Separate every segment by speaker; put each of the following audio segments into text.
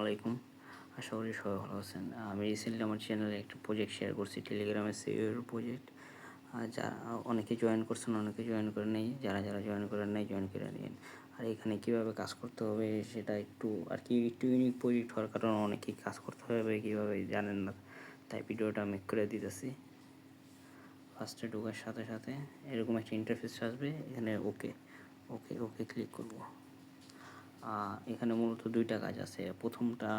Speaker 1: আলাইকুম। আশা করি সবাই ভালো আছেন। আমি রিসেন্টলি আমার চ্যানেলে একটা প্রজেক্ট শেয়ার করছি, টেলিগ্রামে সিইওর প্রজেক্ট। যারা অনেকে জয়েন করছেন, অনেকে জয়েন করেন নাই। যারা জয়েন করেন নাই, জয়েন করে নিন। আর এখানে কীভাবে কাজ করতে হবে সেটা একটু একটু ইউনিক প্রজেক্ট হওয়ার কারণে অনেকেই কাজ করতে হবে কীভাবে জানেন না, তাই ভিডিওটা মেক করে দিতেছি। ফার্স্টে ঢোকার সাথে সাথে এরকম একটা ইন্টারফেস আসবে। এখানে ওকে ওকে ওকে ক্লিক করব। এখানে মূলত দুইটা কাজ আছে। প্রথমটা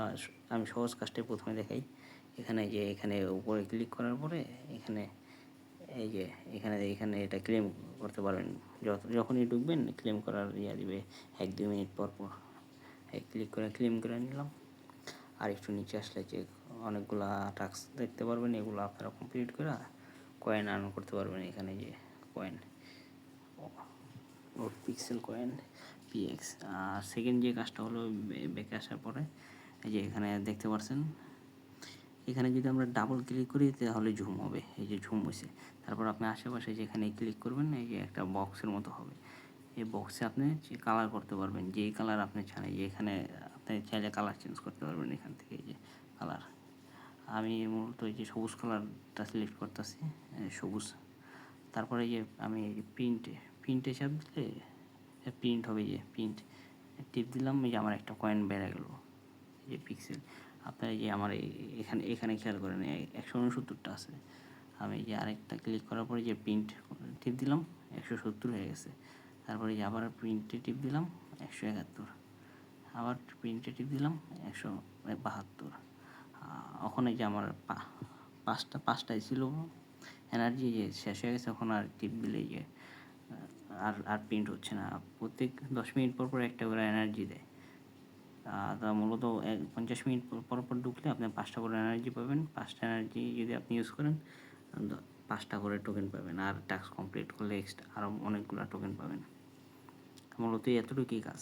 Speaker 1: আমি সহজ কাজটাই প্রথমে দেখাই। এখানে উপরে ক্লিক করার পরে এখানে এই যে এখানে এটা ক্লেম করতে পারবেন। যখনই ঢুকবেন ক্লেম করার দিবে 1-2 মিনিট পর পর। ক্লিক করে ক্লেম করে নিলাম। আর একটু নিচে আসলে যে অনেকগুলা টাস্ক দেখতে পারবেন, এগুলো আপনারা কমপ্লিট করে কয়েন আর্ন করতে পারবেন। এখানে যে কয়েন পিক্সেল কয়েন পিএক্স। আর সেকেন্ড যে কাজটা হলো, ব্যাকে আসার পরে এই যে এখানে দেখতে পাচ্ছেন, এখানে যদি আমরা ডাবল ক্লিক করি তাহলে ঝুম হবে। এই যে ঝুম হয়েছে। তারপর আপনি আশেপাশে যেখানে ক্লিক করবেন, এই যে একটা বক্সের মতো হবে। এই বক্সে আপনি কালার করতে পারবেন, যেই কালার আপনি চান। এই যে এখানে আপনি চাইলে কালার চেঞ্জ করতে পারবেন এখান থেকে। এই যে কালার, আমি মূলত এই যে সবুজ কালারটা সিলেক্ট করতেছি, সবুজ। তারপরে এই যে আমি এই যে প্রিন্টে চাপ দিলে প্রিন্ট হবে। যে প্রিন্ট টিপ দিলাম, এই যে আমার একটা কয়েন বেড়ে গেল, এই যে পিক্সেল। আপনার এই যে আমার এখানে খেয়াল করেন 169টা আছে। আমি এই যে আরেকটা ক্লিক করার পরে যে প্রিন্ট টিপ দিলাম, 170 হয়ে গেছে। তারপরে যে আবার প্রিন্টে টিপ দিলাম, 171। আবার প্রিন্টে টিপ দিলাম, 172। ওখানে যে আমার পাঁচটাই ছিল এনার্জি, যে শেষ হয়ে গেছে। এখন আর টিপ দিলে যে আর প্রিন্ট হচ্ছে না। প্রত্যেক 10 মিনিট পর পর একটা করে এনার্জি দেয়। তা মূলত 50 মিনিট পর পর ঢুকলে আপনি 5টা করে এনার্জি পাবেন। 5টা এনার্জি যদি আপনি ইউজ করেন 5টা করে টোকেন পাবেন। আর টাস্ক কমপ্লিট করলে এক্সট্রা আরও অনেকগুলো টোকেন পাবেন। মূলত এতটুকুই কাজ।